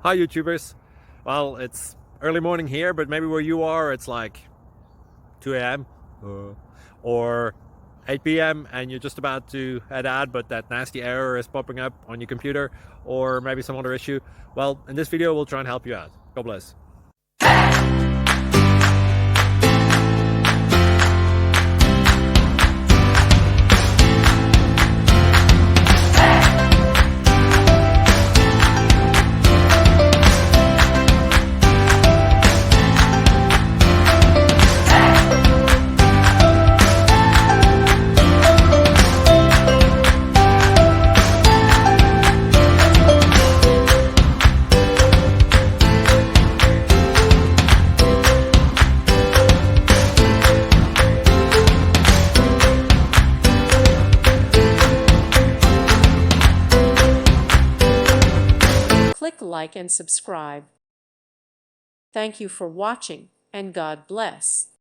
Hi YouTubers. Well, it's early morning here, but maybe where you are it's like 2 a.m. or 8 p.m. and you're just about to head out, but that nasty error is popping up on your computer, or maybe some other issue. Well, in this video we'll try and help you out. God bless. Click like and subscribe. Thank you for watching, and God bless.